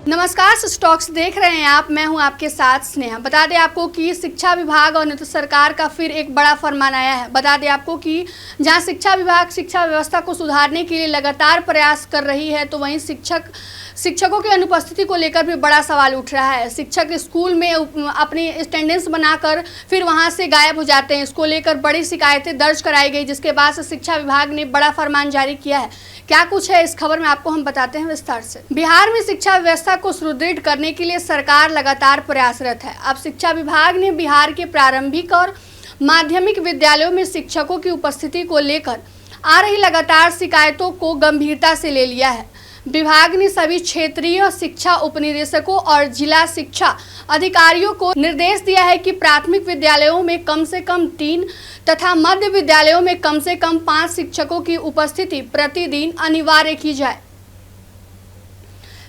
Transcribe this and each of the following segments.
नमस्कार, स्टॉक्स देख रहे हैं आप। मैं हूं आपके साथ स्नेहा। बता दें आपको कि शिक्षा विभाग और नीतीश सरकार का फिर एक बड़ा फरमान आया है। बता दें आपको कि जहां शिक्षा विभाग शिक्षा व्यवस्था को सुधारने के लिए लगातार प्रयास कर रही है, तो वहीं शिक्षकों की अनुपस्थिति को लेकर भी बड़ा सवाल उठ रहा है। शिक्षक स्कूल में अपनी अटेंडेंस बनाकर फिर वहां से गायब हो जाते हैं। इसको लेकर बड़ी शिकायतें दर्ज कराई गई, जिसके बाद से शिक्षा विभाग ने बड़ा फरमान जारी किया है। क्या कुछ है इस खबर में आपको हम बताते हैं विस्तार से। बिहार में शिक्षा व्यवस्था को सुदृढ़ करने के लिए सरकार लगातार प्रयासरत है। अब शिक्षा विभाग ने बिहार के प्रारंभिक और माध्यमिक विद्यालयों में शिक्षकों की उपस्थिति को लेकर आ रही लगातार शिकायतों को गंभीरता से ले लिया है। विभाग ने सभी क्षेत्रीय शिक्षा उपनिदेशकों और जिला शिक्षा अधिकारियों को निर्देश दिया है कि प्राथमिक विद्यालयों में कम से कम 3 तथा मध्य विद्यालयों में कम से कम 5 शिक्षकों की उपस्थिति प्रतिदिन अनिवार्य की जाए।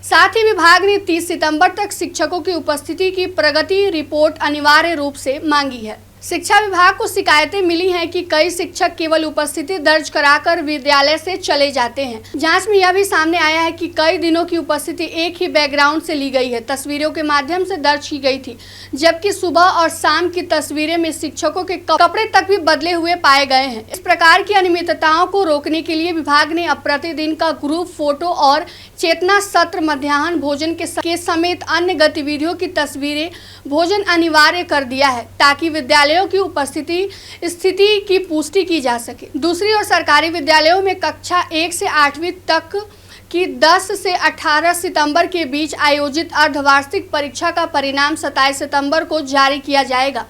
साथ ही विभाग ने 30 सितंबर तक शिक्षकों की उपस्थिति की प्रगति रिपोर्ट अनिवार्य रूप से मांगी है। शिक्षा विभाग को शिकायतें मिली हैं कि कई शिक्षक केवल उपस्थिति दर्ज कराकर विद्यालय से चले जाते हैं। जांच में यह भी सामने आया है कि कई दिनों की उपस्थिति एक ही बैकग्राउंड से ली गई है, तस्वीरों के माध्यम से दर्ज की गई थी, जबकि सुबह और शाम की तस्वीरें में शिक्षकों के कपड़े तक भी बदले हुए पाए गए हैं। इस प्रकार की अनियमितताओं को रोकने के लिए विभाग ने अब प्रतिदिन का ग्रुप फोटो और चेतना सत्र, मध्याह्न भोजन के समेत अन्य गतिविधियों की तस्वीरें भोजन अनिवार्य कर दिया है, ताकि विद्यालयों की उपस्थिति स्थिति की पुष्टि की जा सके। दूसरी ओर सरकारी विद्यालयों में कक्षा 1 से 8वीं तक की 10 से 18 सितंबर के बीच आयोजित अर्धवार्षिक परीक्षा का परिणाम 27 सितंबर को जारी किया जाएगा।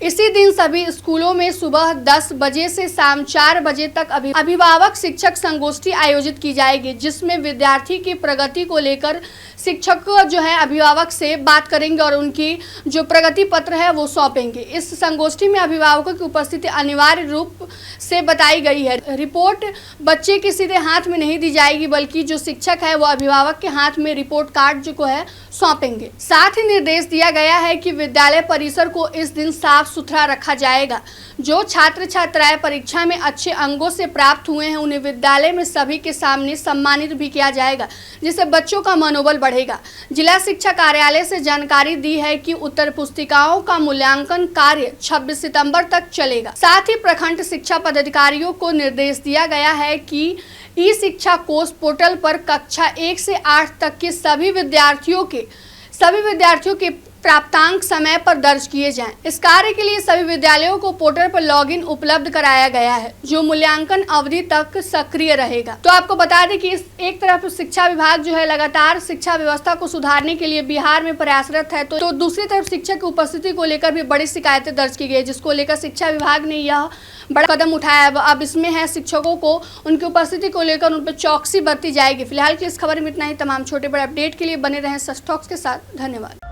इसी दिन सभी स्कूलों में सुबह 10 बजे से शाम 4 बजे तक अभिभावक शिक्षक संगोष्ठी आयोजित की जाएगी, जिसमें विद्यार्थी की प्रगति को लेकर शिक्षक जो है अभिभावक से बात करेंगे और उनकी जो प्रगति पत्र है वो सौंपेंगे। इस संगोष्ठी में अभिभावकों की उपस्थिति अनिवार्य रूप से बताई गई है। रिपोर्ट बच्चे के सीधे हाथ में नहीं दी जाएगी, बल्कि जो शिक्षक है वो अभिभावक के हाथ में रिपोर्ट कार्ड जो है सौंपेंगे। साथ ही निर्देश दिया गया है कि विद्यालय परिसर को इस दिन साफ सुथरा रखा जाएगा। जो छात्र छात्राएं परीक्षा में अच्छे अंकों से प्राप्त हुए हैं, उन्हें विद्यालय में सभी के सामने सम्मानित भी किया जाएगा, जिससे बच्चों का मनोबल बढ़ेगा। जिला शिक्षा कार्यालय से जानकारी दी है कि उत्तर पुस्तिकाओं का मूल्यांकन कार्य 26 सितंबर तक चलेगा। साथ ही प्रखंड शिक्षा पदाधिकारियों को निर्देश दिया गया है कि ई शिक्षा कोष पोर्टल पर कक्षा 1 से 8 तक के सभी विद्यार्थियों के प्राप्तांक समय पर दर्ज किए जाएं। इस कार्य के लिए सभी विद्यालयों को पोर्टल पर लॉगिन उपलब्ध कराया गया है, जो मूल्यांकन अवधि तक सक्रिय रहेगा। तो आपको बता दें कि एक तरफ शिक्षा विभाग जो है लगातार शिक्षा व्यवस्था को सुधारने के लिए बिहार में प्रयासरत है, तो दूसरी तरफ शिक्षक की उपस्थिति को लेकर भी बड़ी शिकायतें दर्ज की गई, जिसको लेकर शिक्षा विभाग ने यह बड़ा कदम उठाया है। अब इसमें है शिक्षकों को उनकी उपस्थिति को लेकर उन पर चौकसी बरती जाएगी। फिलहाल की इस खबर में इतना ही। तमाम छोटे बड़े अपडेट के लिए बने रहें स्टॉक्स के साथ। धन्यवाद।